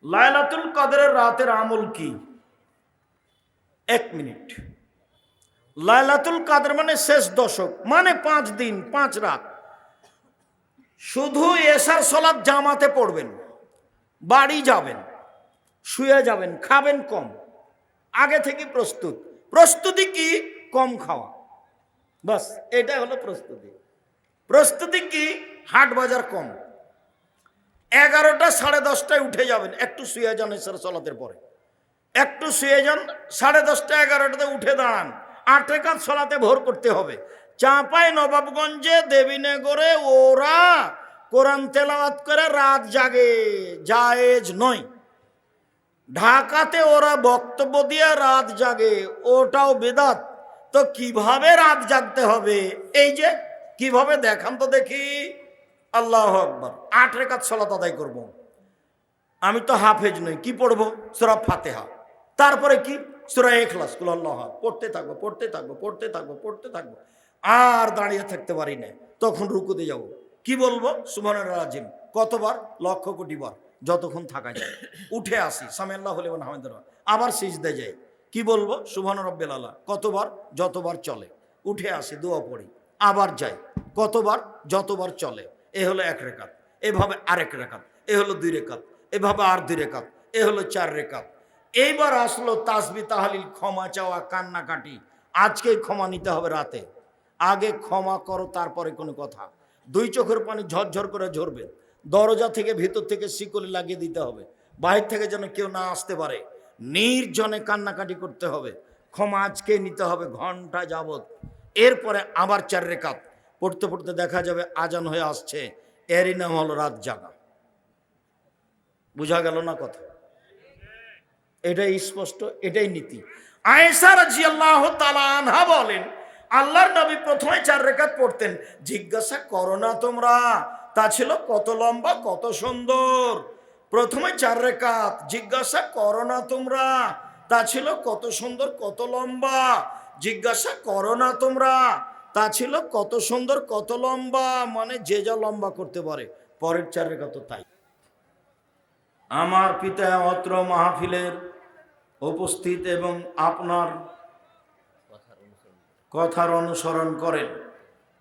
লাইলাতুল কদরের রাতের আমল কি? 1 মিনিট। লাইলাতুল কদর মানে শেষ দশক, মানে 5 দিন 5 রাত। শুধু এশার সালাত জামাতে পড়বেন, বাড়ি যাবেন, শুয়ে যাবেন, খাবেন কম, আগে থেকে প্রস্তুতি কি? কম খাওয়া, বাস এটা হলো প্রস্তুতি। প্রস্তুতি কি? হাট বাজার কম। 11টা 10:30টায় উঠে যাবেন, একটু শুয়ে যান এশার সালাতের পরে, একটু শুয়ে যান, 10:30টা 11টাতে উঠে দাঁড়ান, 8 রাকাত সালাতে ভোর করতে হবে। চাঁপাই নবাবগঞ্জে দেবীনগরে ওরা কোরআন তেলাওয়াত করে রাত জাগে, জায়েজ নয়। ঢাকাতে ওরা বক্তব্য দিয়ে রাত জাগে, ওটাও বেদাত। তো কিভাবে রাত জাগতে হবে? এই যে কিভাবে দেখান তো দেখি। আল্লাহু আকবার। 8 রাকাত সালাত আদায় করব। আমি তো হাফেজ নই, কি পড়বো? সূরা ফাতিহা, তারপরে কি? সূরা ইখলাস, কুল আল্লাহু আহাদ। পড়তে থাকবো, আর দাঁড়িয়ে থাকতে পারি না। তখন রুকুতে যাব, কি বলবো? সুবহানাল্লাহ আজিম। কতবার? লক্ষ কোটি বার, যতক্ষণ থাকা যায়। উঠে আসি, সামিআল্লাহু লিমান হামিদাহু, আবার সিজদায় যাই, কি বলবো? সুবহান রাব্বিল আলা। কতবার? যতবার চলে। উঠে আসি, দোয়া পড়ি, আবার যাই, কতবার? যতবার চলে। এ হলো 1 রাকাত। এভাবে আরেক রাকাত, এ হলো 2 রাকাত, এভাবে আর 2 রাকাত, এ হলো 4 রাকাত। এইবার আসলো তাসবিহ তাহলিল, ক্ষমা চাওয়া, কান্নাকাটি। আজকেই ক্ষমা নিতে হবে রাতে। আগে ক্ষমা করো, তারপরে কোনো কথা। 2 চোখের পানি ঝরঝর করে ঝরবে। দরজা থেকে ভিতর থেকে শিকলি লাগিয়ে দিতে হবে, বাহির থেকে যেন কেউ না আসতে পারে। নির্জনে কান্নাকাটি করতে হবে। ক্ষমা আজকে নিতে হবে ঘন্টা যাবত। এরপরে আবার 4 রাকাত পড়তে পড়তে দেখা যাবে আজান হয়ে আসছে। এরই নাম হলো রাত জাগা। বুঝা গেল না কথা? এটাই স্পষ্ট, এটাই নীতি। আয়েশা রাদিয়াল্লাহু তাআলা আনহা বলেন, আল্লাহর নবী প্রথমে 4 রাকাত পড়তেন। জিজ্ঞাসা করো না তোমরা, তা ছিল কত লম্বা, কত সুন্দর। প্রথমে 4 রাকাত, জিজ্ঞাসা করো না তোমরা, তা ছিল কত সুন্দর, কত লম্বা। জিজ্ঞাসা করো না তোমরা, তা ছিল কত সুন্দর, কত লম্বা। মানে যে যা লম্বা করতে পারে। পরের 4 রাকাত তাই। আমার পিতা অত্র মাহফিলের উপস্থিত এবং আপনার কথার অনুসরণ করেন,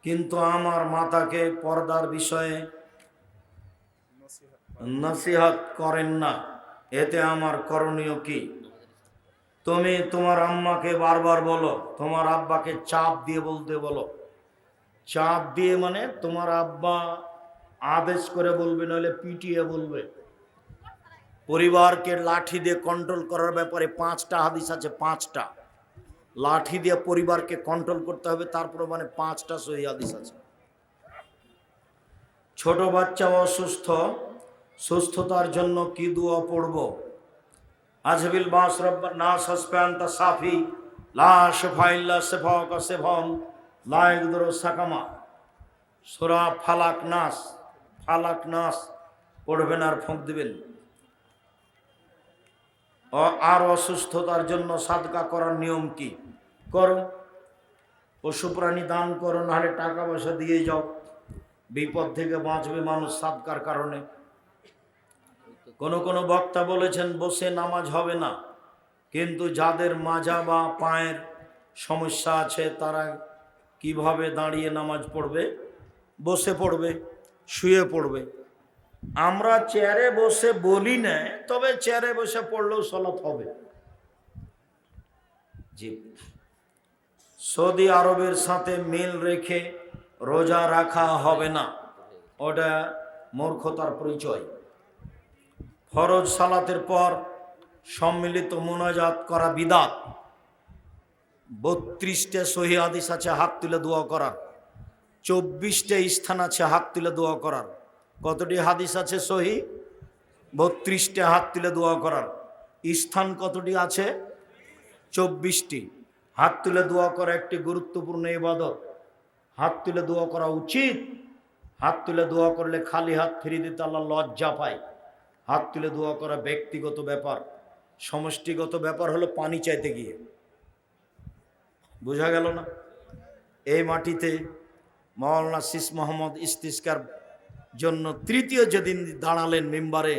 কিন্তু আমার মাতাকে পর্দার বিষয়ে নসিহত করেন না। এতে আমার করণীয় কি? তুমি তোমার আম্মাকে বারবার বলো, তোমার আব্বাকে চাপ দিয়ে বলতে বলো। চাপ দিয়ে মানে তোমার আব্বা আদেশ করে বলবে, নইলে পিটিয়ে বলবে। পরিবারকে লাঠি দিয়ে কন্ট্রোল করার ব্যাপারে 5টা হাদিস আছে, 5টা। লাঠি দিয়ে পরিবারকে কন্ট্রোল করতে হবে, তারপরে মানে 5টা সহি হাদিস আছে। ছোট বাচ্চা অসুস্থ, সুস্থতার জন্য কি দোয়া পড়ব? আজবিল বাস রব্বান নাস হাসবান্তা সাফি লা শিফা ইল্লা শিফাউকা শিফাউন লা ইয়াদুরু সাকামা। সূরা ফালাক নাস পড়বেন আর ফুঁক দিবেন। আর অসুস্থতার জন্য সাদকা করার নিয়ম কি? করো, পশু প্রাণী দান করো, নাহলে টাকা পয়সা দিয়ে যাও, বিপদ থেকে বাঁচবে মানুষ সাদকার কারণে। কোন বক্তা বলেছেন বসে নামাজ হবে না, কিন্তু যাদের মাজা বা পায়ের সমস্যা আছে তারা কিভাবে দাঁড়িয়ে নামাজ পড়বে? বসে পড়বে, শুয়ে পড়বে। আমরা চেয়ারে বসে বলি না, তবে চেয়ারে বসে পড়লেও সালাত হবে। জি। সৌদি আরবের সাথে মিল রেখে রোজা রাখা হবে না, ওটা মূর্খতার পরিচয়। ফরজ সালাতের পর সম্মিলিত মুনাজাত করা বিদাত। 32টা সহিহ হাদিস আছে হাত তুলে দোয়া করার, 24টা স্থান আছে হাত তুলে দোয়া করার। কতটি হাদিস আছে সহিহ? 32টা হাত তুলে দোয়া করার। স্থান কতটি আছে? 24টি। হাত তুলে দোয়া করা একটি গুরুত্বপূর্ণ ইবাদত। হাত তুলে দোয়া করা উচিত। হাত তুলে দোয়া করলে খালি হাত ফিরিয়ে দিতে আল্লাহ লজ্জা পায়। হাত তুলে দোয়া করা ব্যক্তিগত ব্যাপার, সমষ্টিগত ব্যাপার হলো পানি চাইতে গিয়ে। বোঝা গেল না? এই মাটিতে মাওলানা সিস মোহাম্মদ ইস্তিসকার জন্য তৃতীয় যেদিন দাঁড়ালেন মিম্বারে,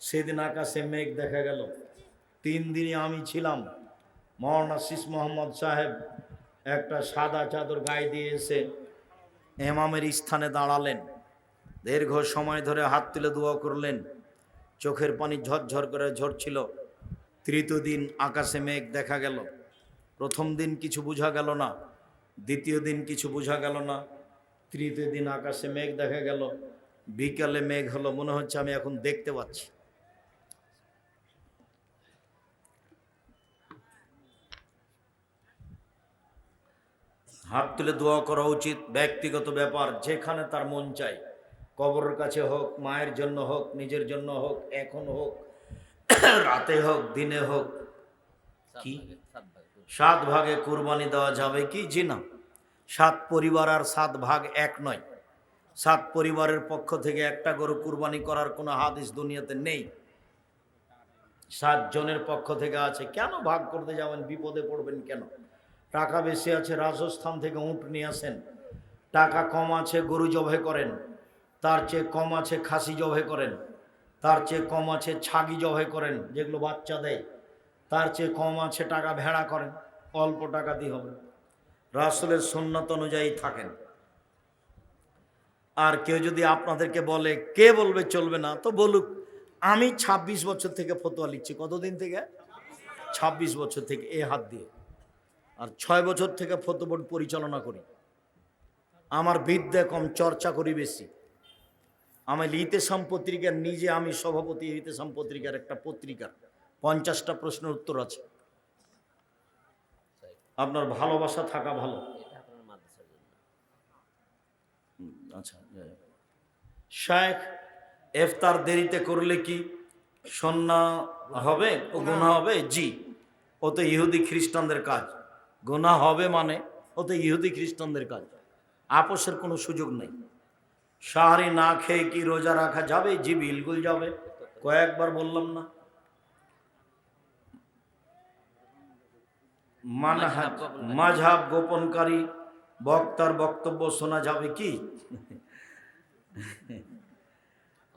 সেদিন আকাশে মেঘ দেখা গেল। 3 দিনই আমি ছিলাম। মৌলানা শীষ মোহাম্মদ সাহেব একটা সাদা চাদর গায়ে দিয়ে এসে ইমামের স্থানে দাঁড়ালেন। দীর্ঘ সময় ধরে হাত তুলে দোয়া করলেন। চোখের পানি ঝরঝর করে ঝরছিল। 3য় দিন আকাশে মেঘ দেখা গেল। প্রথম দিন কিছু বোঝা গেল না, 2য় দিন কিছু বোঝা গেল না, 3য় দিন আকাশে মেঘ দেখা গেল। বিকালে মেঘ হলো, মনে হচ্ছে আমি এখন দেখতে পাচ্ছি। হাত তুলে দোয়া করা উচিত, ব্যক্তিগত ব্যাপার, যেখানে তার মন চায়। কবরের কাছে হোক, মায়ের জন্য হোক, নিজের জন্য হোক, এখন হোক, রাতে হোক, দিনে হোক। কি 7 ভাগে কুরবানি দেওয়া যাবে কি? জি না। 7 পরিবার আর 7 ভাগ এক নয়। 7 পরিবারের পক্ষ থেকে একটা গরু কুরবানি করার কোনো হাদিস দুনিয়াতে নেই। 7 জনের পক্ষ থেকে আছে। কেন ভাগ করতে যাবেন? বিপদে পড়বেন কেন? টাকা বেশি আছে, রাজস্থান থেকে উঁট নিয়ে আসেন। টাকা কম আছে, গরু জবাই করেন। তার চেয়ে কম আছে, খাসি জবাই করেন। তার চেয়ে কম আছে, ছাগি জবাই করেন, যেগুলো বাচ্চা দেয়। তার চেয়ে কম আছে, টাকা ভেড়া করেন। অল্প টাকা দিয়ে হবে। রাসূলের সুন্নাত অনুযায়ী থাকেন। আর কেউ যদি আপনাদেরকে বলে, কে বলবে চলবে না, তো বলুক। আমি 26 বছর থেকে ফতোয়া লিখছি। কতদিন থেকে? 26 বছর থেকে, এ হাত দিয়ে। আর 6 বছর থেকে ফতোয়া বোর্ড পরিচালনা করি। আমার বিদ্যা কম, চর্চা করি বেশি। আমি ইতেসাম পত্রিকার, নিজে আমি সভাপতি ইতেসাম পত্রিকার একটা পত্রিকার। 50টা প্রশ্নের উত্তর আছে। আপনার ভালোবাসা থাকা ভালো। আচ্ছা, শায়েখ, ইফতার দেরিতে করলে কি সন্না হবে ও গুনাহ হবে? জি, ও তো ইহুদি খ্রিস্টানদের কাজ। গুনাহ হবে মানে ও তো ইহুদি খ্রিস্টানদের কাজ। আপোষের কোনো সুযোগ নেই। সাহারি না খেয়ে কি রোজা রাখা যাবে? জি, বিলকুল যাবে। কয়েকবার বললাম না? মাযহাব গোপনকারী বক্তার বক্তব্য শোনা যাবে কি?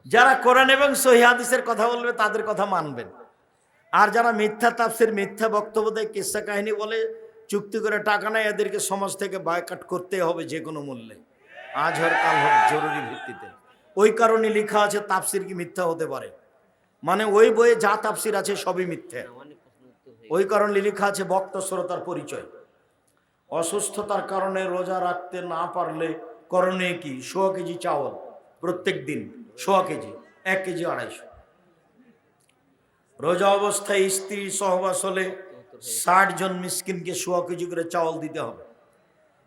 যারা কোরআন এবং সহিহ হাদিসের কথা বলবে তাদের কথা মানবেন। আর যারা মিথ্যা তাফসীর, মিথ্যা বক্তব্য দেয়, কিসসা কাহিনী বলে, চুক্তি করে টাকা নেয়, এদেরকে সমাজ থেকে বয়কট করতে হবে যে কোনো মূল্যে, আজ হোক কাল হোক, জরুরি ভিত্তিতে। ওই কারণে লেখা আছে তাফসীর কি মিথ্যা হতে পারে, মানে ওই বইয়ে যা তাফসীর আছে সবই মিথ্যা। ওই কারণে লেখা আছে বক্তা শ্রোতার পরিচয়। অসুস্থতার কারণে রোজা রাখতে না পারলে করণীয় কি? 100 কেজি চাউল প্রত্যেক দিন, 100 কেজি, 1 কেজি 250। রোজা অবস্থায় স্ত্রী সহবাস হলে 60 জন মিসকিনকে 100 কেজি করে চাউল দিতে হবে।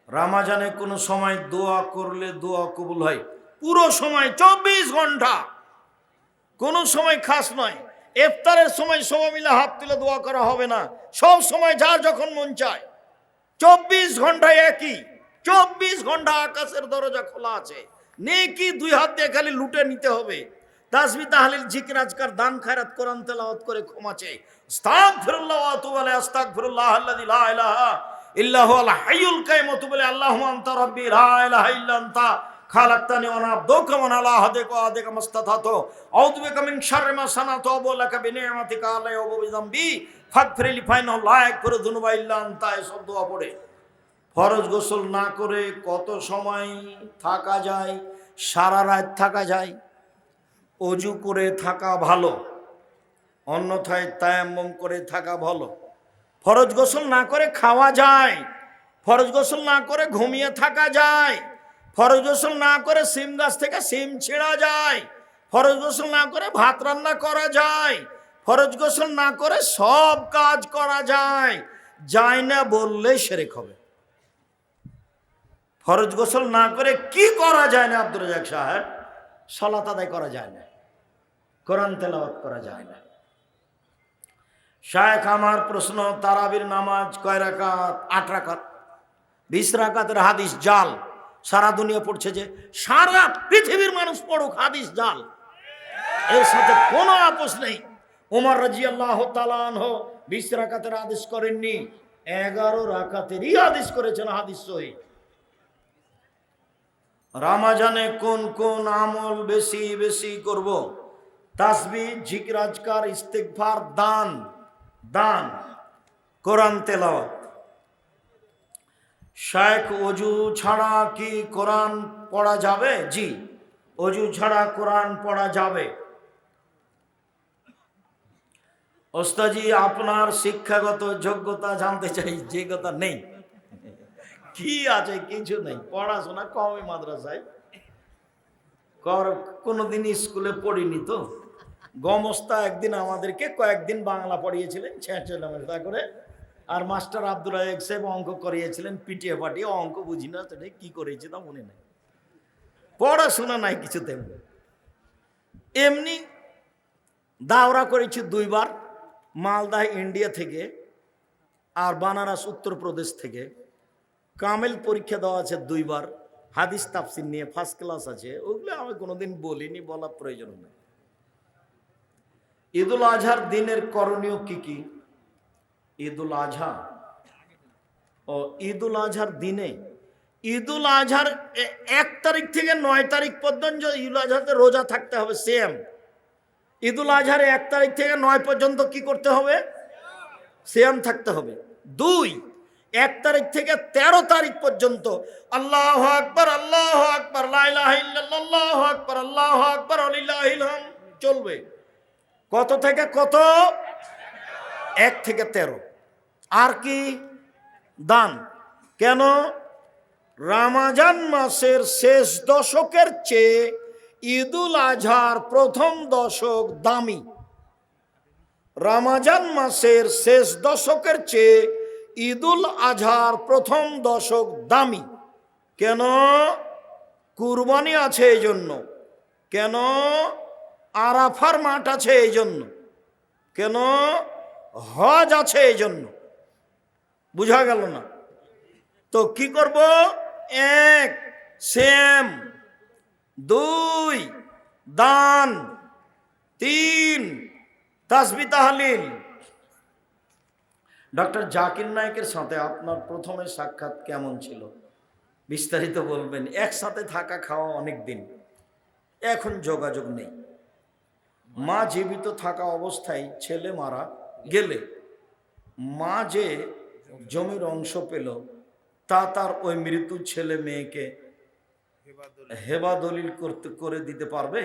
রমজানে কোনো সময় দোয়া করলে দোয়া কবুল হয়। পুরো সময় 24 ঘন্টা, কোনো সময় খাস নয়। ইফতারের সময় সবাই মিলে হাত তুলে দোয়া করা হবে না। সব সময় যার যখন মন চায়। 24 ঘন্টায় একই। 24 ঘন্টা আকাশের দরজা খোলা আছে। নেকি 2 হাত দিয়ে খালি লুটে নিতে হবে। তাসবিহ, তাহলিল, জিকির, আজকার, দান, খায়রাত, কোরআন তেলাওয়াত করে ক্ষমা চাই। আস্তাগফিরুল্লাহ ওয়া আতুবু আলাইহি। আস্তাগফিরুল্লাহ আল্লাযী লা ইলাহা ইল্লা হুয়াল হাইয়ুল কাইয়্যুম। ওয়া আতুবু আলাইহি। আল্লাহুম্মা আনতা রাব্বী লা ইলাহা ইল্লা আনতা খালাকতানি ওয়া আনা আবদুকা ওয়া আলা আহদিকা ওয়া আহদিকা মাসতাতাতু। আউযু বিকা মিন শাররি মা সানাতু ওয়া আবুউ লাকা বিনি'মাতিকা আলাইয়া ওয়া বিযামবি ফাগফিরলি ফাইন্নাহু লা ইয়াগফিরু যুনুবা ইল্লা আনতা। এসব দোয়া পড়ে ফরজ গোসল না করে কত সময় থাকা যায়? সারা রাত থাকা যায়। অজু করে থাকা ভালো, অন্যথায় তায়াম্মুম করে থাকা ভালো। ফরজ গোসল না করে খাওয়া যায়, ফরজ গোসল না করে ঘুমিয়ে থাকা যায়, ফরজ গোসল না করে সিম গাছ থেকে সিম ছিঁড়া যায়, ফরজ গোসল না করে ভাত রান্না করা যায়, ফরজ গোসল না করে সব কাজ করা যায়। যায় না বললে শিরক হবে। ফরজ গোসল না করে কি করা যায় না আব্দুর রাজ্জাক সাহেব? সালাত আদায় করা যায় না, কোরআন তেলাওয়াত করা যায় না। শায়েখ, আমার প্রশ্ন, তারাবির নামাজ কয় রাকাত? 8 রাকাত। 20 রাকাতের হাদিস জাল। সারা দুনিয়া পড়ছে, যে সারা পৃথিবীর মানুষ পড়ুক, হাদিস জাল, এর সাথে কোনো আপোষ নেই। ওমর রাদিয়াল্লাহু তাআলা আনহু 20 রাকাতের হাদিস করেননি, 11 রাকাতেরই হাদিস করেছেন, হাদিস সহিহ। রমজানে কোন কোন আমল বেশি বেশি করব? তাসবিহ, জিকির, আজকার, ইস্তিগফার, দান, দান, কোরআন তেলাওয়াত। শেখ, অজু ছাড়া কি কোরআন পড়া যাবে? জি, অজু ছাড়া কোরআন পড়া যাবে। ওস্তাজি, আপনার শিক্ষাগত যোগ্যতা জানতে চাই। যোগ্যতা নেই। কি আছে? কিছু নেই। পড়াশোনা কমই মাদ্রাসায়, কোনোদিন স্কুলে পড়িনি তো। গমস্তা একদিন আমাদেরকে কয়েকদিন বাংলা পড়িয়েছিলেন ছেঁচা করে, আর মাস্টার আব্দুল রাজাক সাহেব অঙ্ক করিয়েছিলেন পিটিয়ে পাটিয়ে। অঙ্ক বুঝি না, সেটা কি করেছে তা মনে নেই। পড়াশোনা নাই কিছু তেমনি। এমনি দাওরা করেছি 2 বার, মালদা ইন্ডিয়া থেকে আর বানারস উত্তরপ্রদেশ থেকে। কামেল পরীক্ষা দেওয়া আছে 2 বার, হাদিস তাফসির নিয়ে ফার্স্ট ক্লাস আছে। ওগুলো আমি কোনোদিন বলিনি, বলার প্রয়োজন নেই। ঈদুল আজহার দিনের করণীয় কি কি? ঈদুল আজহা ও ঈদুল আজহার দিনে, ঈদুল আজহার 1 তারিখ থেকে 9 তারিখ পর্যন্ত ঈদুল আজহাতে রোজা থাকতে হবে সেম। ঈদুল আজহার 1 তারিখ থেকে 9 পর্যন্ত কি করতে হবে? সিয়াম থাকতে হবে। 2, 1 তারিখ থেকে 13 তারিখ পর্যন্ত আল্লাহু আকবার, আল্লাহু আকবার, লা ইলাহা ইল্লাল্লাহ, আল্লাহু আকবার, আল্লাহু আকবার, ওয়ালিল্লাহিল হামদ চলবে। কত থেকে কত? 1 থেকে 13। আর কি? দান। কেন? রমজান মাসের শেষ দশকের চেয়ে ঈদুল আজহার প্রথম দশক দামি। রমজান মাসের শেষ দশকের চেয়ে ঈদুল আজহার প্রথম দশক দামি। কেন? কুরবানি আছে এই জন্য। কেন? আরাফার মাঠ আছে এই জন্য। কেন? হজ আছে এই জন্য। বুঝা গেল না? তো কি করব? 1 সিয়াম, 2 দান, 3 তাসবিহ তাহলিল। ডক্টর জাকির নায়েকের সাথে আপনার প্রথমে সাক্ষাৎ কেমন ছিল? বিস্তারিত বলবেন। একসাথে থাকা খাওয়া অনেক দিন, এখন যোগাযোগ নেই। মা জীবিত থাকা অবস্থায় ছেলে মারা গেলে মা যে জমির অংশ পেল তা তার ওই মৃত্যু ছেলে মেয়েকে হেবা দলিল করে দিতে পারবে?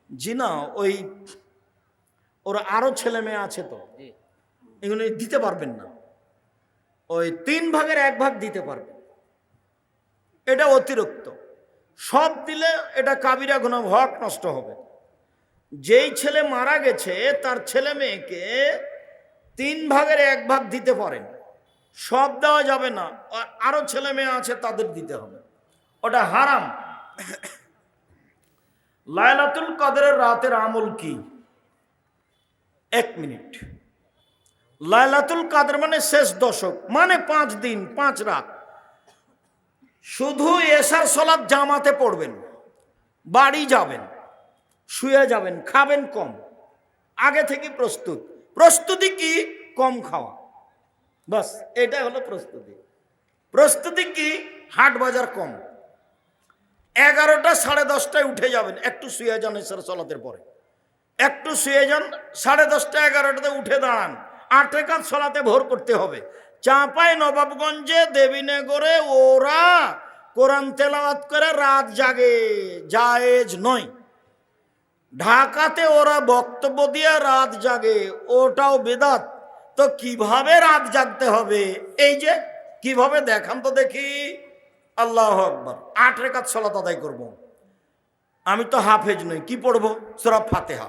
জি না, ওই ওর আরো ছেলে মেয়ে আছে তো, এগুলো দিতে পারবেন না। ওই 3 ভাগের 1 ভাগ দিতে পারবে। এটা অতিরিক্ত। সব দিলে এটা কাবিরা গুনাহ, হক নষ্ট হবে। যেই ছেলে মারা গেছে তার ছেলে মেয়েকে 3 ভাগের 1 ভাগ দিতে পারেন, সব দেওয়া যাবে না। আরো ছেলে মেয়ে আছে তাদের দিতে হবে, ওটা হারাম। লাইলাতুল কদরের রাতের আমল কি? 1 মিনিট। লাইলাতুল কদর মানে শেষ দশক, মানে 5 দিন 5 রাত। শুধু এশার সালাত জামাতে পড়বেন, বাড়ি যাবেন, শুয়ে যাবেন, খাবেন কম, আগে থেকে প্রস্তুতি কি? কম খাওয়া, বাস এটা হলো প্রস্তুতি। প্রস্তুতি কি? হাট বাজার কম। 11টা 10:30টায় উঠে যাবেন, একটু শুয়ে যান এশার সালাতের পরে, একটু শুয়ে যান, 10:30টা 11টাতে উঠে দাঁড়ান, 8 রাকাত সালাতে ভোর করতে হবে। চাঁপাই নবাবগঞ্জে দেবীনগরে ওরা কোরআন তেলাওয়াত করে রাত জাগে, জায়েজ নয়। ঢাকাতে ওরা বক্তব্য দিয়ে রাত জাগে, ওটাও বেদাত। তো কিভাবে রাত জাগতে হবে? এই যে কিভাবে দেখান তো দেখি। আল্লাহু আকবার, 8 রাকাত সালাত আদায় করব। আমি তো হাফেজ নই, কি পড়বো? সূরা ফাতিহা,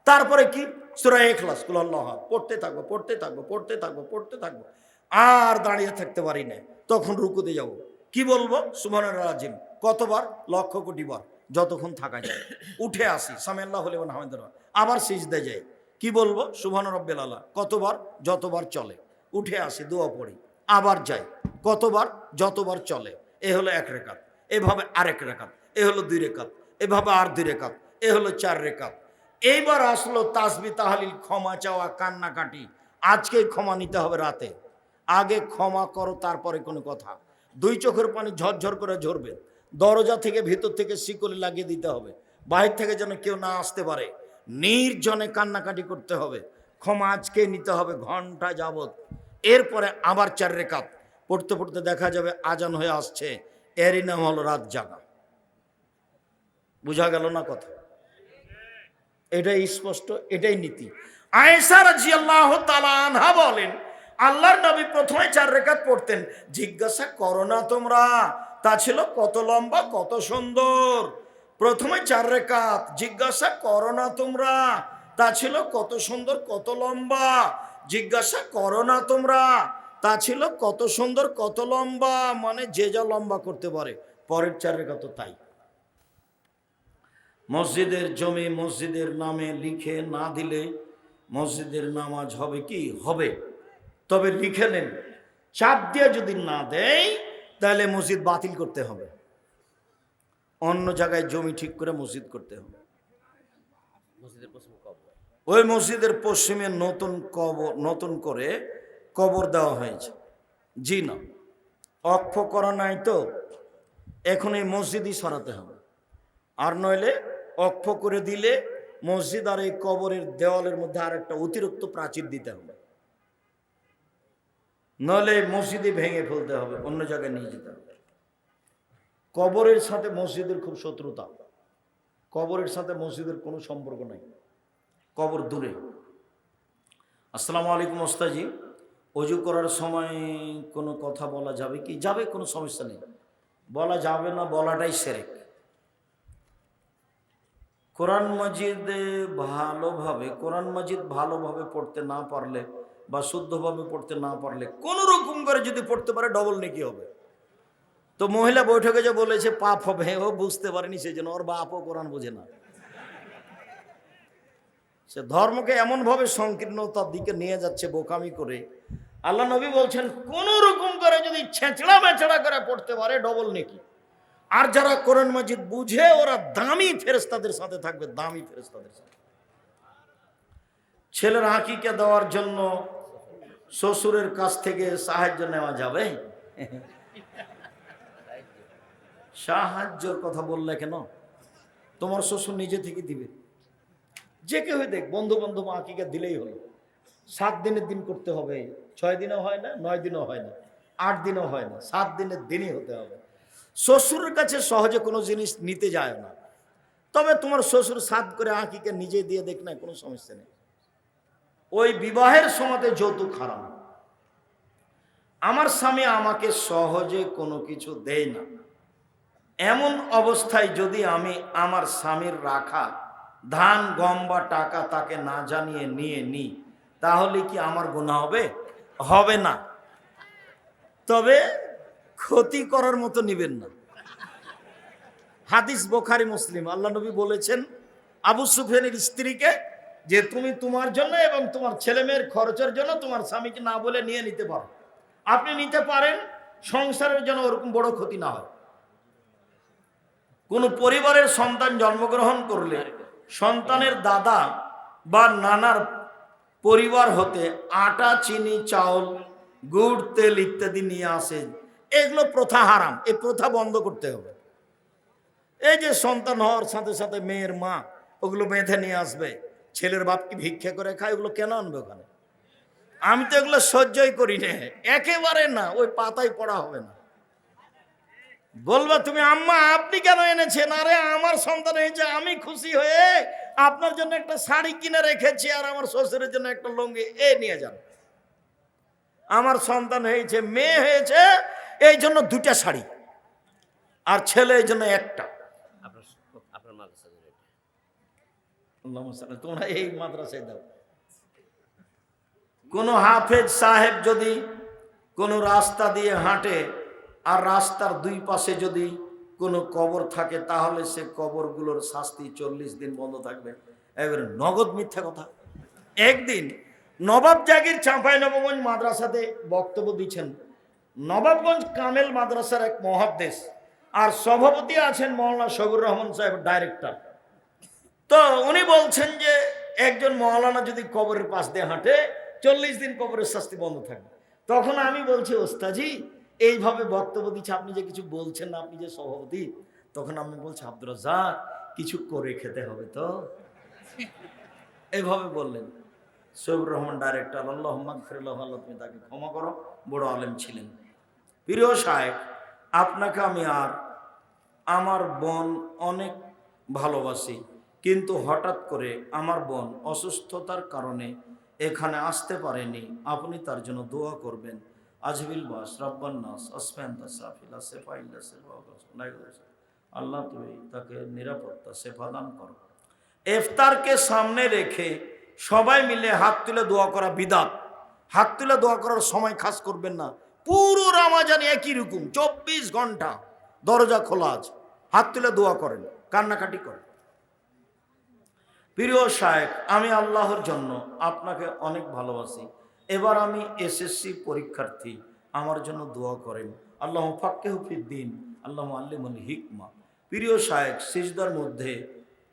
তারপরে কি? সূরা ইখলাস, কুল আল্লাহু আহাদ, পড়তে থাকবো। আর দাঁড়িয়ে থাকতে পারি না, তখন রুকুতে যাব। কি বলবো? সুবহানাল্লাহ আজিম। কতবার? 1,00,000 কোটি বার, যতক্ষণ থাকা যায়। উঠে আসি, সামিআল্লাহু লিমান হামিদাহ, আবার সিজদা যাই। কি বলবো? সুবহান রাব্বিল আলা। কতবার? যতবার চলে। উঠে আসি, দোয়া পড়ি, আবার যাই। কতবার? যতবার চলে। এ হলো 1 রাকাত। এভাবে আরেক রাকাত, এ হলো 2 রাকাত, এভাবে আর 2 রাকাত, এ হলো 4 রাকাত। এইবার আসলো তাসবিহ তাহলিল, ক্ষমা চাওয়া, কান্নাকাটি। আজকেই ক্ষমা নিতে হবে রাতে। আগে ক্ষমা করো, তারপরে কোনো কথা। 2 চোখের পানি ঝরঝর করে ঝরবে। দরজা থেকে ভিতর থেকে শিকলি লাগিয়ে দিতে হবে, বাহির থেকে যেন কেউ না আসতে পারে। নির্জনে কান্নাকাটি করতে হবে, ক্ষমা আজকে নিতে হবে ঘন্টা যাবত। এরপরে আবার 4 রাকাত পড়তে পড়তে দেখা যাবে আজান হয়ে আসছে, এরই নাম হলো রাত জাগা। বুঝা গেল না কথা? এটাই স্পষ্ট, এটাই নীতি। আয়েশা রাদিয়াল্লাহু তাআলা আনহা বলেন, আল্লাহর নবী প্রথমে 4 রাকাত পড়তেন, জিজ্ঞাসা করো না তোমরা তা ছিল কত লম্বা কত সুন্দর। প্রথমে 4 রাকাত, জিজ্ঞাসা করো না তোমরা তা ছিল কত সুন্দর কত লম্বা। জিজ্ঞাসা করো না তোমরা তা ছিল কত সুন্দর কত লম্বা, মানে যে যা লম্বা করতে পারে। পরের 4 রাকাত তাই। মসজিদের জমি মসজিদের নামে লিখে না দিলে মসজিদের নামাজ হবে কি? হবে। তবে লিখে নেন, চাপ দিয়ে যদি না দেয় তাহলে মসজিদ বাতিল করতে হবে, অন্য জায়গায় জমি ঠিক করে মসজিদ করতে হবে। ওই মসজিদের পশ্চিমে নতুন করে কবর দেওয়া হয়েছে। জি না, অক্ষ করা নাই তো, এখন এই মসজিদই সরাতে হবে। আর নইলে অক্ষ করে দিলে মসজিদ আর এই কবরের দেওয়ালের মধ্যে আর একটা অতিরিক্ত প্রাচীর দিতে হবে, নইলে মসজিদই ভেঙে ফেলতে হবে, অন্য জায়গায় নিয়ে যেতে হবে। কবরের সাথে মসজিদের খুব শত্রুতা, কবরের সাথে মসজিদের কোনো সম্পর্ক নাই, কবর দূরে। আসসালামু আলাইকুম ওস্তাজি, অজু করার সময় কোনো কথা বলা যাবে কি? যাবে, কোনো সমস্যা নেই, বলা যাবে না, বলাটাই শিরক। কোরআন মাজিদ ভালোভাবে পড়তে না পারলে বা শুদ্ধভাবে পড়তে না পারলে কোন রকম করে যদি পড়তে পারে ডবল নেকি হবে। তো মহিলা বৈঠকে যে বলেছে পাপ হবে, ও বুঝতে পারেনি, সেই জন্য ওর বাপও কোরআন বোঝে না। সে ধর্মকে এমন ভাবে সংকীর্ণতার দিকে নিয়ে যাচ্ছে বোকামি করে। আল্লাহ নবী বলছেন কোন রকম করে যদি ছেঁচড়া মেচড়া করে পড়তে পারে ডবল নেকি। আর যারা কোরআন মাজিদ বুঝে ওরা দামি ফেরেশতাদের সাথে থাকবে, দামি ফেরেশতাদের সাথে। ছেলের আকিকা দেওয়ার জন্য শ্বশুরের কাছ থেকে সাহায্য নেওয়া যাবে? সাহায্যের কথা বললে কেন? তোমার শ্বশুর নিজে থেকে দিবে, যে কেউ দেখ, বন্ধু বান্ধব আকিকা দিলেই হলো। 7 দিনের দিন করতে হবে, 6 দিনও হয় না, 9 দিনও হয় না, 8 দিনও হয় না, 7 দিনের দিনই হতে হবে। শ্বশুরের কাছে সহজে কোনো জিনিস নিতে যায় না, তবে তোমার শ্বশুর 7 করে আকিকা নিজে দিয়ে দেখ না, কোনো সমস্যা নেই। ওই বিবাহের সময়তে যৌতুক হারাম। আমার স্বামী আমাকে সহজে কোনো কিছু দেয় না, এমন অবস্থায় যদি আমি আমার স্বামীর রাখা ধান গম বা টাকা তাকে না জানিয়ে নিয়ে নিই, তাহলে কি আমার গুনাহ হবে? হবে না। তবে ক্ষতি করার মতো নিবেন না। হাদিস বুখারী মুসলিম। আল্লাহ নবী বলেছেন আবু সুফিয়ানের স্ত্রীকে যে তুমি তোমার জন্য এবং তোমার ছেলে মেয়ের খরচের জন্য তোমার স্বামীকে না বলে নিয়ে নিতে পারো, আপনি নিতে পারেন, সংসারের জন্য ওরকম বড় ক্ষতি না হয়। কোন পরিবারের সন্তান জন্মগ্রহণ করলে সন্তানের দাদা বা নানার পরিবার হতে আটা চিনি চাউল গুড় তেল ইত্যাদি নিয়ে আসে, এগুলো প্রথা হারাম। এই প্রথা বন্ধ করতে হবে। এই যে সন্তান হওয়ার সাথে সাথে মেয়ের মা ওগুলো বেঁধে নিয়ে আসবে, ছেলের বাপ কি ভিক্ষা করে খায়, ওগুলো কেন আনবে ওখানে? আমি তো এগুলো সহ্যই করি না, একেবারে না, ওই পাতায় পড়া হবে না। বলবা তুমি আম্মা আপনি কেন এনেছেন? আরে আমার সন্তান হয়েছে, আমি খুশি হয়ে আপনার জন্য একটা শাড়ি কিনে রেখেছি আর আমার শ্বশুরের জন্য একটা লুঙ্গি, এ নিয়ে যান। আমার সন্তান হয়েছে, মেয়ে হয়েছে, এই জন্য 2টা শাড়ি, আর ছেলে এই জন্য একটা। তোমরা এই মাদ্রাসায় দাও। কোন হাফেজ সাহেব যদি কোনো রাস্তা দিয়ে হাঁটে আর রাস্তার 2 পাশে যদি কোনো কবর থাকে, তাহলে সে কবরগুলোর শাস্তি 40 দিন বন্ধ থাকবে। এবারে নগদ মিথ্যা কথা। একদিন নবাব জাগির চাঁপাইনবাবগঞ্জ মাদ্রাসাতে বক্তব্য দিচ্ছেন। নবাবগঞ্জ কামেল মাদ্রাসার এক মহাদ্দেশ আর সভাপতি আছেন মৌলানা শফিউর রহমান সাহেব, ডাইরেক্টর। তো উনি বলছেন যে একজন মৌলানা যদি কবরের পাশ দিয়ে হাঁটে 40 দিন কবরের শাস্তি বন্ধ থাকবে। তখন আমি বলছি ওস্তাজি এইভাবে বক্তব্য দিচ্ছে, আপনি যে কিছু বলছেন না, আপনি যে সভাপতি। তখন আমি বলছি আব্দুর রাজ্জাক কিছু করে খেতে হবে তো। এইভাবে বললেন। সৈয়দুর রহমান ডাইরেক্টর, আল্লাহুম্মা গফিরলাহু, আল্লাহ তুমি তাকে ক্ষমা করো, বড় আলেম ছিলেন। প্রিয় সাহেব, আপনাকে আমি আর আমার বোন অনেক ভালোবাসি, কিন্তু হঠাৎ করে আমার বোন অসুস্থতার কারণে এখানে আসতে পারেনি, আপনি তার জন্য দোয়া করবেন। আজবিল বাস রব্বান নাস আসফান্তা সাফিলা সেফাইল্লা আল্লাহ তুমি তাকে নিরাপত্তা সেফা দান করো। ইফতারকে সামনে রেখে সবাই মিলে হাত তুলে দোয়া করা বিদাত। হাত তুলে দোয়া করার সময় খাস করবেন না। পুরো রমজান একই রকম 24 ঘন্টা দরজা খোলা আছে, হাত তুলে দোয়া করেন, কান্নাকাটি করেন। প্রিয় শায়েখ, আমি আল্লাহর জন্য আপনাকে অনেক ভালোবাসি। এবার আমি এসএসসি পরীক্ষার্থী, আমার জন্য দোয়া করেন। আল্লাহ ফাক্কিহু ফিদ্দিন, আল্লাহ আল্লিমুল হিকমা। প্রিয় শায়েখ, সিজদার মধ্যে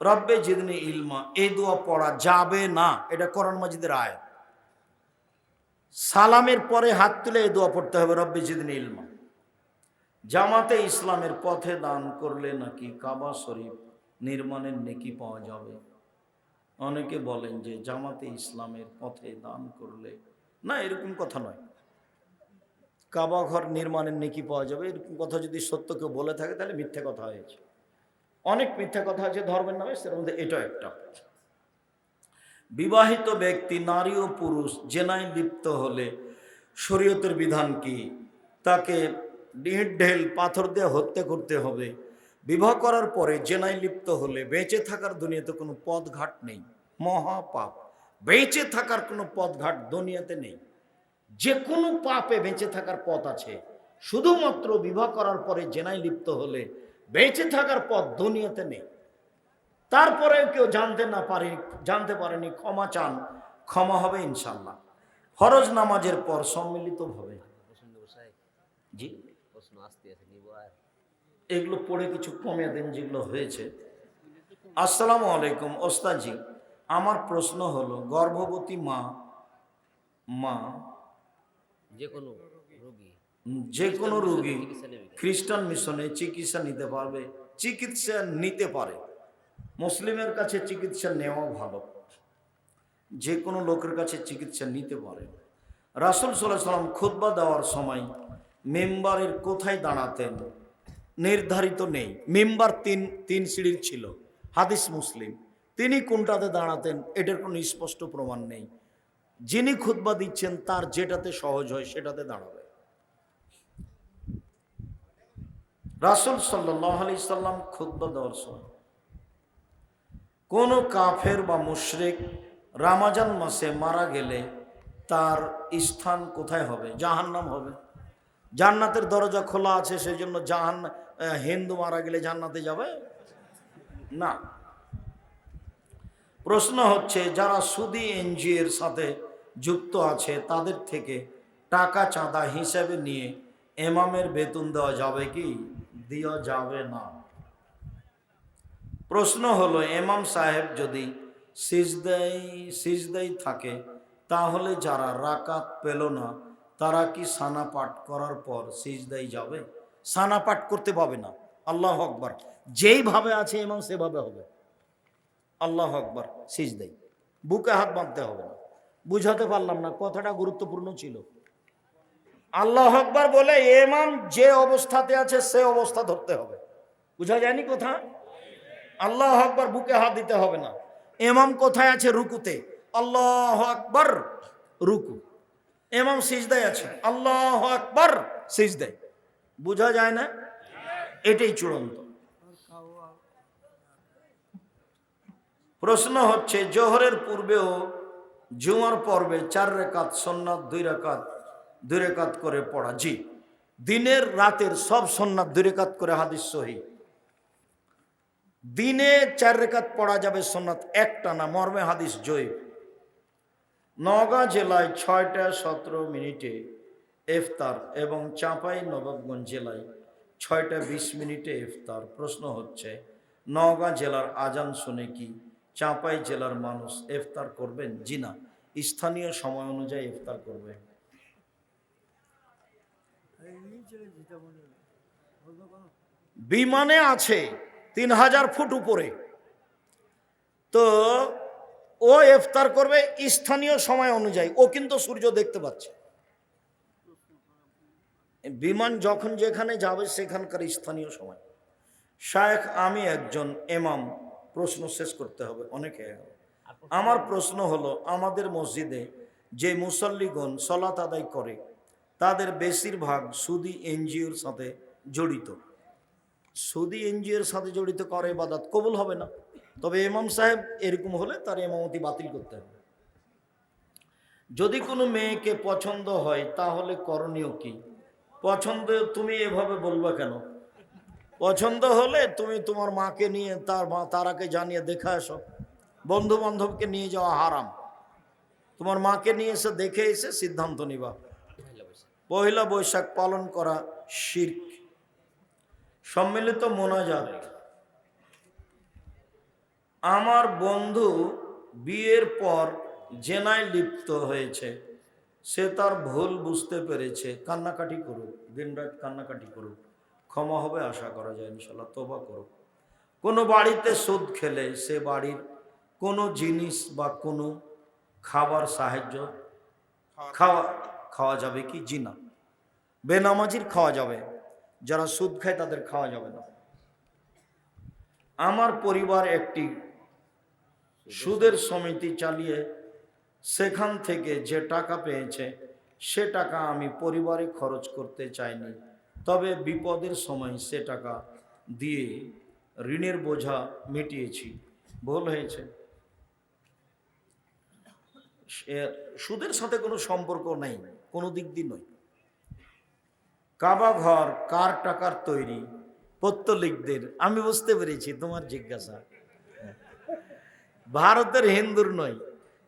রব্বে জিদনি ইলমা এই দোয়া পড়া যাবে না, এটা কোরআন মাজিদের আয়াত। সালামের পরে হাত তুলে এই দোয়া পড়তে হবে, রব্বে জিদনি ইলমা। জামাতে ইসলামের পথে দান করলে নাকি কাবা শরীফ নির্মাণের নেকি পাওয়া যাবে। অনেকে বলেন যে জামাতে ইসলামের পথে দান করলে, না, এরকম কথা নয়। কাবা ঘর নির্মাণের নেকি পাওয়া যাবে, এরকম কথা যদি সত্য কেউ বলে থাকে তাহলে মিথ্যে কথা হয়েছে। অনেক মিথ্যা কথা আছে ধর্মের নামে, সেটার মধ্যে এটাও একটা। বিবাহিত ব্যক্তি নারী ও পুরুষ জেনায় লিপ্ত হলে শরীয়তের বিধান কি? তাকে ঢেল পাথর দিয়ে হত্যা করতে হবে। বিবাহ করার পরে জেনায় লিপ্ত হলে বেঁচে থাকার দুনিয়াতে কোনো পথঘাট নেই, মহাপাপ। বেঁচে থাকার কোনো পথঘাট দুনিয়াতে নেই। যে কোনো পাপে বেঁচে থাকার পথ আছে, শুধুমাত্র বিবাহ করার পরে জেনায় লিপ্ত হলে বেঁচে থাকার পথ দুনিয়াতে নেই। তারপরে কেউ জানতে পারেনি, ক্ষমা চান, ক্ষমা হবে ইনশাল্লাহ। ফরজ নামাজের পর সম্মিলিতভাবে, জি এগুলো পড়ে কিছু কমে দেন যেগুলো হয়েছে। আসসালামু আলাইকুম ওস্তাদজি, আমার প্রশ্ন হলো, গর্ভবতী মা যে কোনো রোগী খ্রিস্টান মিশনে চিকিৎসা নিতে পারে। মুসলিমের কাছে চিকিৎসা নেওয়া ভালো, যে কোনো লোকের কাছে চিকিৎসা নিতে পারে। রাসূল সাল্লাল্লাহু আলাইহি ওয়াসাল্লাম খুতবা দেওয়ার সময় মেম্বারের কোথায় দাঁড়াতেন নির্ধারিত নেই। মেম্বার তিন সিঁড়ির ছিল, হাদিস মুসলিম। তিনি কোনটাতে দাঁড়াতেন এটার কোনো স্পষ্ট প্রমাণ নেই। যিনি খুতবা দিচ্ছেন তার যেটাতে সহজ হয় সেটাতে দাঁড়াবে। রাসূল সাল্লাল্লাহু আলাইহি সাল্লাম খুতবা দেওয়ার সময় কোনো কাফের বা মুশরিক রমজান মাসে মারা গেলে তার স্থান কোথায় হবে? জাহান্নাম হবে। জান্নাতের দরজা খোলা আছে, সেই জন্য হিন্দু মারা গেলে জান্নাতে যাবে না। প্রশ্ন হচ্ছে, যারা সুদী এনজিও এর সাথে যুক্ত আছে তাদের থেকে টাকা চাঁদা হিসেবে নিয়ে ইমামের বেতন দেওয়া যাবে কি? দেওয়া যাবে না। প্রশ্ন হলো, ইমাম সাহেব যদি সিজদায় থাকে তাহলে যারা রাকাত পেল না তারা কি সানা পাঠ করার পর সিজদায় যাবে? সানা পাঠ করতে পাবে না। আল্লাহু আকবার, যেইভাবে আছে ইমাম সেভাবে হবে। আল্লাহু আকবার, সিজদায় বুকে হাত বাঁধতে হবে না। বুঝাতে পারলাম না, কথাটা গুরুত্বপূর্ণ ছিল। আল্লাহু আকবার বলে ইমাম যে অবস্থাতে আছে সে অবস্থা ধরতে হবে। বুঝা যায়নি কথা? আল্লাহু আকবার বুকে হাত দিতে হবে না। ইমাম কোথায় আছে? রুকুতে। আল্লাহু আকবার, রুকু। ইমাম সিজদায় আছে, আল্লাহু আকবার, সিজদায়। বুঝা যায় না? এটাই চূড়ান্ত। প্রশ্ন হচ্ছে, জোহরের পূর্বেও জুমার পর্বে 4 রাকাত সুন্নাত 2 রাকাত করে পড়া। জি, দিনের রাতের সব সুন্নাত 2 রাকাত করে, হাদিস সহিহ। দিনে 4 রাকাত পড়া যাবে সুন্নাত, একটা না, মর্মে হাদিস জয়ীফ। নওগাঁ জেলায় 6টা 17 মিনিটে ইফতার এবং চাঁপাইনবাবগঞ্জ জেলায় 6টা 20 মিনিটে ইফতার। প্রশ্ন হচ্ছে, নওগাঁ জেলার আজান শুনে কি চাঁপাই জেলার মানুষ ইফতার করবেন? জি না, স্থানীয় সময় অনুযায়ী ইফতার করবে। বিমানে আছে 3000 ফুট উপরে, তো ও ইফতার করবে স্থানীয় সময় অনুযায়ী, ও কিন্তু সূর্য দেখতে পাচ্ছে। বিমান যখন যেখানে যাবে সেখানকার স্থানীয় সময়। শায়েখ, আমি একজন ইমাম, প্রশ্ন শেষ করতে হবে, অনেকে। আমার প্রশ্ন হলো, আমাদের মসজিদে যে মুসল্লিগণ সালাত আদায় করে তাদের বেশিরভাগ সুদী এনজিওর সাথে জড়িত। সুদী এনজিওর সাথে জড়িত করে ইবাদত কবুল হবে না। তবে ইমাম সাহেব এরকম হলে তার ইমামতি বাতিল করতে হবে। যদি কোনো মেয়েকে পছন্দ হয় তাহলে করণীয় কি? পছন্দ তুমি এভাবে বলবা কেন? পছন্দ হলে তুমি তোমার মাকে নিয়ে তার আগে জানিয়ে দেখে আসো। বন্ধু বান্ধবকে নিয়ে যাওয়া হারাম। তোমার মাকে নিয়ে এসে দেখে এসে সিদ্ধান্ত নিবা। পহেলা বৈশাখ পালন করা শিরক। সম্মিলিত মোনাজাত। আমার বন্ধু বিয়ের পর জেনায় লিপ্ত হয়েছে, সে তার ভুল বুঝতে পেরেছে, কান্নাকাটি করুক, দিনরাত কান্নাকাটি করুক, ক্ষমা হবে আশা করা যায় ইনশাল্লাহ, তওবা করুক। কোনো বাড়িতে সুদ খেলে সে বাড়ির কোনো জিনিস বা কোনো খাবার সাহায্য খাওয়া যাবে কি? জি না। বেনামাজির খাওয়া যাবে, যারা সুদ খায় তাদের খাওয়া যাবে না। আমার পরিবার একটি সুদের সমিতি চালিয়ে সেখান থেকে যে টাকা পেয়েছে সে টাকা আমি পরিবারে খরচ করতে চাইনি, তবে বিপদের সময় সে টাকা দিয়ে ঋণের বোঝা মিটিয়েছি, ভুল হয়েছে। সুদের সাথে কোনো সম্পর্ক নেই, কোনো দিক দিয়ে নয়। কাবা ঘর কার টাকার তৈরি? পত্তলিকদের। আমি বুঝতে পেরেছি তোমার জিজ্ঞাসা, ভারতের হিন্দুর নয়।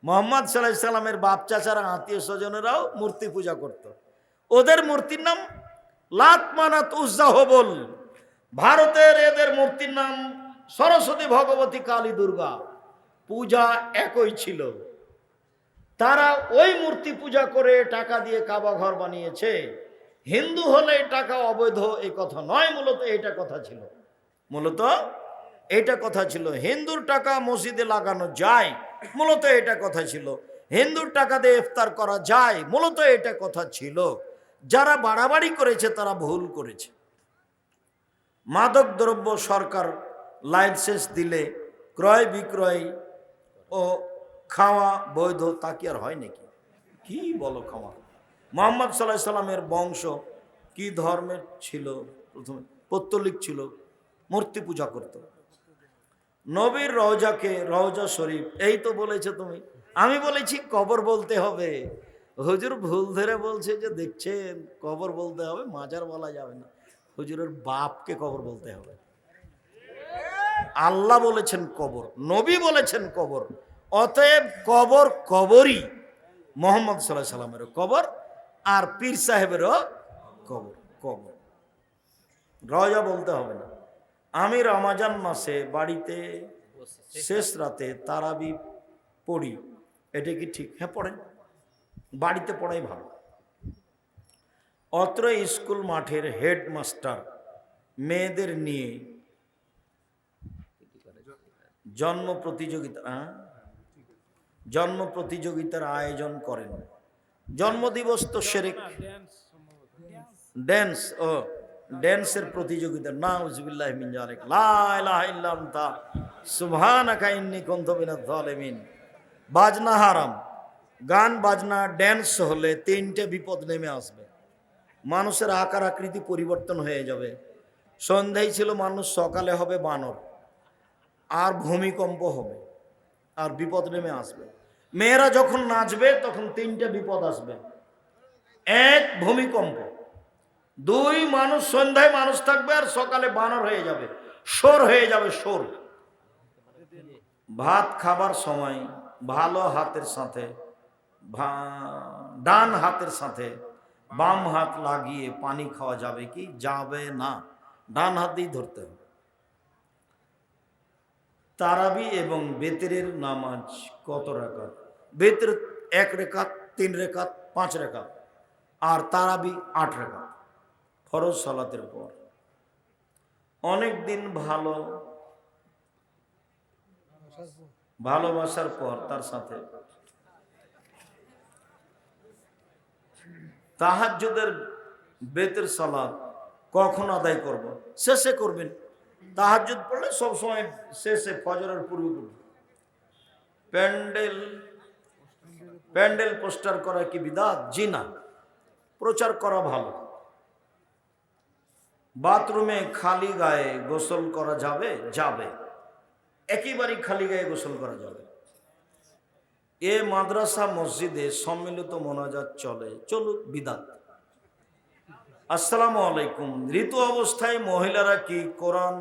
মোহাম্মদ সাল্লাল্লাহু সাল্লামের বাপ চাচারা আত্মীয় স্বজনেরাও মূর্তি পূজা করত। ওদের মূর্তির নাম লাত মানাত উজ্জা হবল। ভারতের এদের মূর্তির নাম সরস্বতী, ভগবতী, কালী, দুর্গা। পূজা একই ছিল। তারা ওই মূর্তি পূজা করে টাকা দিয়ে কাবা ঘর বানিয়েছে। হিন্দু হলে টাকা অবৈধ এই কথা নয়, মূলত এটা কথা ছিল। হিন্দুর টাকা মসজিদে লাগানো যায়, মূলত এটা কথা ছিল। হিন্দুর টাকা দিয়ে ইফতার করা যায়, মূলত এটা কথা ছিল। যারা বাড়াবাড়ি করেছে তারা ভুল করেছে। মাদক দ্রব্য সরকার লাইসেন্স দিলে ক্রয় বিক্রয় ও খাওয়া বৈধ, তা কি আর হয় নাকি? কি বলো খাওয়া? মোহাম্মদ সাল্লাল্লাহু আলাইহি সাল্লামের বংশ কি ধর্মের ছিল? প্রথমে পত্তলিক ছিল, মূর্তি পূজা করত। নবীর রওজাকে রওজা শরীফ, এই তো বলেছে তুমি। আমি বলেছি কবর বলতে হবে। হুজুর ভুল ধরে বলছে যে দেখছেন কবর বলতে হবে, মাজার বলা যাবে না। হুজুরের বাপকে কবর বলতে হবে। আল্লাহ বলেছেন কবর, নবী বলেছেন কবর, অতএব কবর কবরই। মোহাম্মদ সাল্লাল্লাহু আলাইহি সাল্লামেরও কবর আর পীর সাহেবেরও কবর। কবর রওজা বলতে হবে না। আমি রমজান মাসে বাড়িতে শেষ রাতে তারাবি পড়ি, এটা কি ঠিক? হ্যাঁ পড়েন, বাড়িতে পড়াই ভালো। অত্র স্কুল মাঠের হেডমাস্টার মেয়েদের নিয়ে জন্ম প্রতিযোগিতার আয়োজন করেন। জন্মদিবস তো শিরক। ড্যান্সের প্রতিযোগিতা, নাউজুবিল্লাহি মিন যালিক, লা ইলাহা ইল্লা আনতা সুবহানাকা ইন্নী কুনতু মিনাজ জালিমিন। বাজনা হারাম। গান বাজনা ড্যান্স হলে তিনটে বিপদ নেমে আসবে। মানুষের আকার আকৃতি পরিবর্তন হয়ে যাবে। সন্ধ্যায় ছিল মানুষ, সকালে হবে বানর, আর ভূমিকম্প হবে, আর বিপদ নেমে আসবে। মেয়েরা যখন নাচবে তখন তিনটে বিপদ আসবে। এক, ভূমিকম্প। দুই, মানুষ সন্ধ্যায় মানুষ থাকবে আর সকালে বানর হয়ে যাবে, শোর হয়ে যাবে, শোর। ভাত খাবার সময় ভালো হাতের সাথে ডান হাতের সাথে বাম হাত লাগিয়ে পানি খাওয়া যাবে কি? যাবে না, ডান হাত দিয়ে ধরতে হবে। তারাবি এবং বেতেরের নামাজ কত রাকাত? বেতের 1 রাকাত, 3 রাকাত, 5 রাকাত, আর তারাবি 8 রাকাত ফরজ সালাতের পর। অনেক দিন ভালো ভালোবাসার পর তার সাথে তাহাজ্জুদের বেতের সালাত কখন আদায় করব? শেষে করবেন। তাহাজ্জুদ পড়লে সবসময় শেষে, ফজরের পূর্বে করবেন। প্যান্ডেল প্যান্ডেল পোস্টার করা কি বিদআত? জি না, প্রচার করা ভালো। বাথরুমে খালি গায়ে গোসল করা যাবে? যাবে, একেবারেই খালি গায়ে গোসল করা যাবে। এ মাদ্রাসা মসজিদে সম্মিলিত মোনাজাত চলে, চলুক, বিদআত। আসসালামু আলাইকুম। ঋতু অবস্থায় মহিলারা কি কোরআন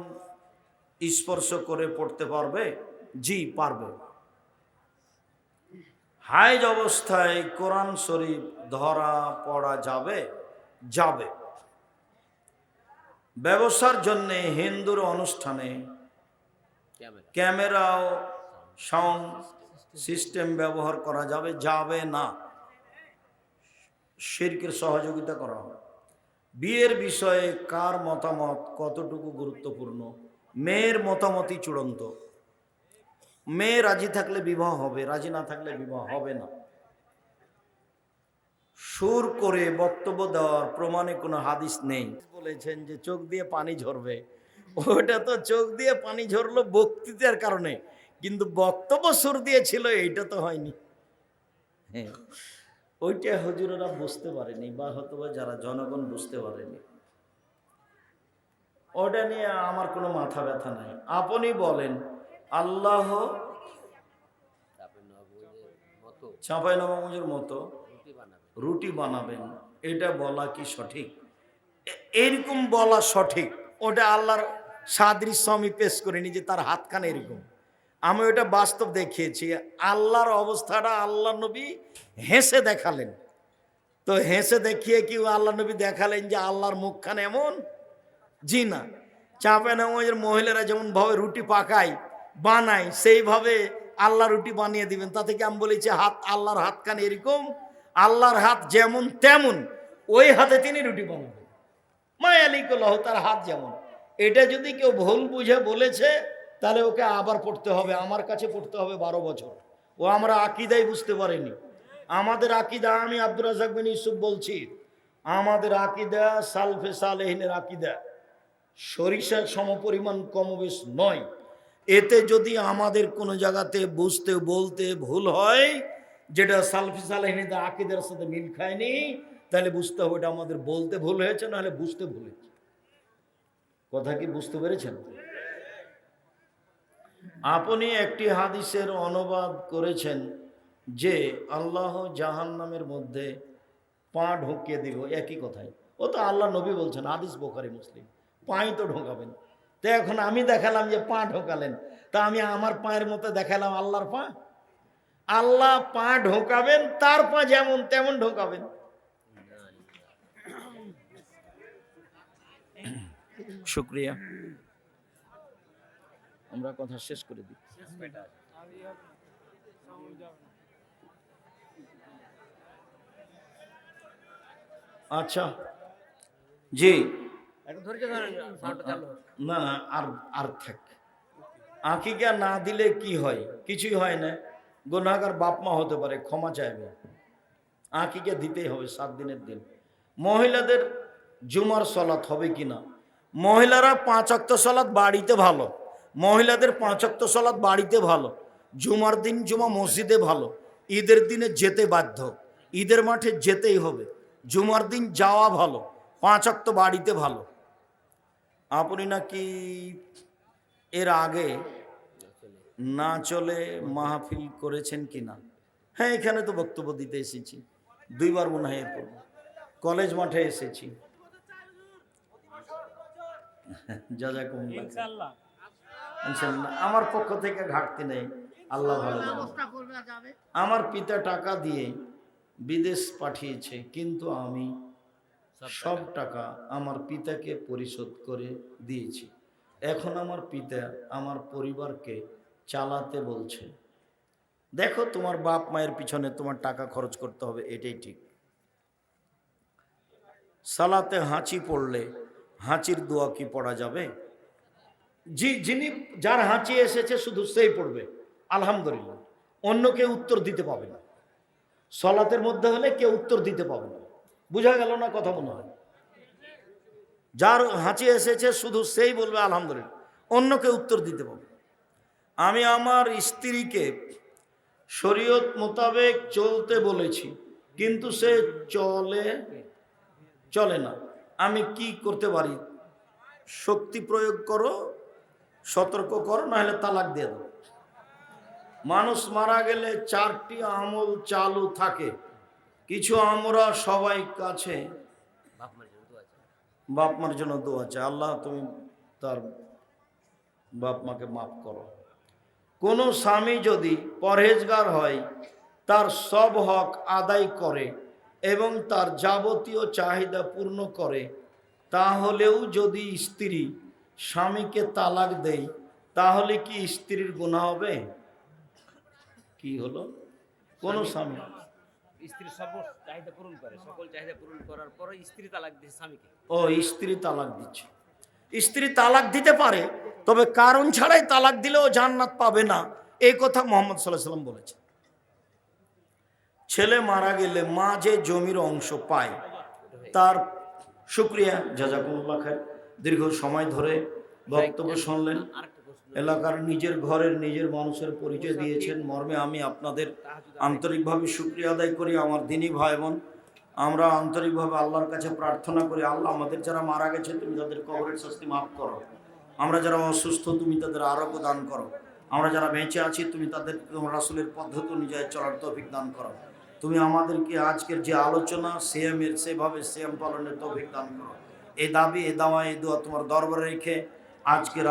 স্পর্শ করে পড়তে পারবে? জি, পারবে। হাইজ অবস্থায় কোরআন শরীফ ধরা পড়া যাবে? যাবে। ব্যবসার জন্য হিন্দুর অনুষ্ঠানে ক্যামেরা ও সাউন্ড সিস্টেম ব্যবহার করা যাবে? যাবে না, শিরকের সহযোগিতা করা হবে। বিয়ের বিষয়ে কার মতামত কতটুকু গুরুত্বপূর্ণ? মেয়ের মতামতই চূড়ান্ত। মেয়ে রাজি থাকলে বিবাহ হবে, রাজি না থাকলে বিবাহ হবে না। সুর করে বক্তব্য দেওয়ার প্রমাণে কোনো হাদিস নেই। বলেছেন যে চোখ দিয়ে পানি ঝরবে, ওটা তো চোখ দিয়ে পানি ঝরলো বক্তৃতার কারণে, কিন্তু বক্তব্য সুর দিয়েছিল এইটা তো হয়নি। হ্যাঁ, ওইটা হুজুরেরা বুঝতে পারেনি, বা হয়তো যারা জনগণ বুঝতে পারেনি। ওটা নিয়ে আমার কোনো মাথা ব্যথা নাই। আপনি বলেন আল্লাহ চাঁপাইনবাবগঞ্জের মতো রুটি বানাবেন, এটা বলা কি সঠিক? এরকম বলা সঠিক। ওটা আল্লাহর সাদৃশ্য আমি পেশ করিনি যে তার হাতখানে এরকম, আমি ওটা বাস্তব দেখিয়েছি। আল্লাহর অবস্থাটা আল্লাহ নবী হেসে দেখালেন। তো হেসে দেখিয়ে কি আল্লাহ নবী দেখালেন যে আল্লাহর মুখখানে এমন? জি না। চাঁপাইনবাবগঞ্জের মহিলারা যেমন ভাবে রুটি পাকায় বানায়, সেইভাবে আল্লাহ রুটি বানিয়ে দিবেন। তা থেকে আমি বলেছি হাত, আল্লাহর হাতখানে এরকম, আল্লাহর হাত যেমন তেমন, ওই হাতে তিনি রুটি বানাবেন। মায়ালিকুল্লাহ, তার হাত যেমন। এটা যদি কেউ ভুল বুঝে বলেছে তাহলে ওকে আবার পড়তে হবে, আমার কাছে পড়তে হবে 12 বছর। ও আমরা আকিদাই বুঝতে পারিনি। আমাদের আকিদা, আমি আব্দুর রাজ্জাক বিন ইউসুফ বলছি, আমাদের আকিদা সালফে সালেহিনের আকিদা, সরিষার সমপরিমাণ কমবেশ নয়। এতে যদি আমাদের কোনো জায়গাতে বুঝতে বলতে ভুল হয় যেটা সালফি সালেহিনের আকিদার সাথে মিল খায়নি, তাহলে বুঝতে হবে এটা আমাদের বলতে ভুল হয়েছে, নাহলে বুঝতে ভুল হয়েছে। কথা কি বুঝতে পেরেছেন? আপনি একটি হাদিসের অনুবাদ করেছেন যে আল্লাহ জাহান্নামের মধ্যে পা ঢুকিয়ে দিব, একই কথাই। ও তো আল্লাহ নবী বলছেন, হাদিস বুখারী মুসলিম, পাই তো ঢোকাবেন। তো এখন আমি দেখালাম যে পা ঢোকালেন, তা আমি আমার পায়ের মতো দেখালাম আল্লাহর পা? আল্লাহ পা ঢোকাবেন, তার পা যেমন তেমন ঢোকাবেন। শুক্রিয়া, আমরা কথা শেষ করে দিই। আচ্ছা, জি, না না, আর আর থাক। আকিকা না দিলে কি হয়? কিছুই হয় না। গুনাহগার বাপ মা হতে পারে, ক্ষমা চাইবে। আকিকা দিতেই হবে 7 দিনের দিন। মহিলাদের জুমার সলাত হবে কিনা? মহিলারা 5 ওয়াক্ত সলাত বাড়িতে ভালো, মহিলাদের 5 ওয়াক্ত সলাত বাড়িতে ভালো। জুমার দিন জুমা মসজিদে ভালো, ঈদের দিনে যেতে বাধ্য, ঈদের মাঠে যেতেই হবে। জুমার দিন যাওয়া ভালো, 5 ওয়াক্ত বাড়িতে ভালো। আপনি নাকি এর আগে না চলে মাহফিল করেছেন কিনা? হ্যাঁ, এখানে তো বক্তব্য দিতে এসেছি 2 বার মনে হয়। এরপর কলেজ মাঠে এসেছি। ইনশাআল্লাহ, আমার পক্ষ থেকে ঘাটতি নেই, আল্লাহ ভালো জানে। আমার পিতা টাকা দিয়ে বিদেশ পাঠিয়েছে, কিন্তু আমি সব টাকা আমার পিতাকে পরিশোধ করে দিয়েছি। এখন আমার পিতা আমার পরিবারকে চালাতে বলছে। দেখো, তোমার বাপ মায়ের পিছনে তোমার টাকা খরচ করতে হবে, এটাই ঠিক। সালাতে হাঁচি পড়লে হাঁচির দোয়া কি পড়া যাবে? জি, যার হাঁচি এসেছে শুধু সেই পড়বে, আলহামদুলিল্লাহ। অন্য কেউ উত্তর দিতে পাবে না। সলাতের মধ্যে হলে কেউ উত্তর দিতে পাবে না। বুঝা গেল না কথা? মনে হয় যার হাঁচি এসেছে শুধু সেই বলবে আলহামদুলিল্লাহ, অন্য কেউ উত্তর দিতে পাবে। আমি আমার স্ত্রীকে শরীয়ত মোতাবেক চলতে বলেছি, কিন্তু সে চলে না। আমি কি করতে পারি? শক্তি প্রয়োগ করো, সতর্ক করো, না হলে তালাক দিয়ে দাও। মানুষ মারা গেলে 4টি আমল চালু থাকে। কিছু আমরা সবাই কাছে বাপ মার জন্য দোয়া চাই, আল্লাহ তুমি তার বাপ মাকে মাফ করো। কোনো স্বামী যদি পরহেজগার হয়, তার সব হক আদায় করে এবং তার যাবতীয় চাহিদা পূর্ণ করে, তাহলেও যদি স্ত্রী স্বামীকে তালাক দেয়, তাহলে কি স্ত্রীর গুনাহ হবে? কি হলো? কোন স্বামী স্ত্রীর সব চাহিদা পূরণ করে, সকল চাহিদা পূরণ করার পরে স্ত্রী তালাক দিচ্ছে স্বামীকে। ও, স্ত্রী তালাক দিচ্ছে। স্ত্রী তালাক দিতে পারে, তবে কারণ ছাড়াই তালাক দিলেও জান্নাত পাবে না, এই কথা মুহাম্মদ সাল্লাল্লাহু আলাইহি ওয়াসাল্লাম বলেছেন। ছেলে মারা গেলে মা যে জমির অংশ পায়, তার শুকরিয়া, জাযাকুমুল্লাহ খায়র। দীর্ঘ সময় ধরে বক্তব্য শুনলেন, এলাকার নিজের ঘরের নিজের মানুষের পরিচয় দিয়েছেন, মর্মে আমি আপনাদের আন্তরিকভাবে শুকরিয়া আদায় করি। আমার দিনী ভাই বোন, আমরা আন্তরিকভাবে আল্লাহর কাছে প্রার্থনা করি, আল্লাহ আমাদের যারা মারা গেছে তুমি তাদের কবরের শাস্তি মাফ করো। আমরা যারা অসুস্থ তুমি তাদের আরোগ্য দান করো। আমরা যারা বেঁচে আছি তুমি তাদের রাসূলের পদ্ধতি অনুযায়ী চলার তৌফিক দান করো। তুমি আমাদেরকে আজকের যে আলোচনা সিয়ামের, সেভাবে সিয়াম পালনের তৌফিক দান করো। এই দাবি, এই দাওয়া, এই দোয়া তোমার দরবারে রেখে আজকের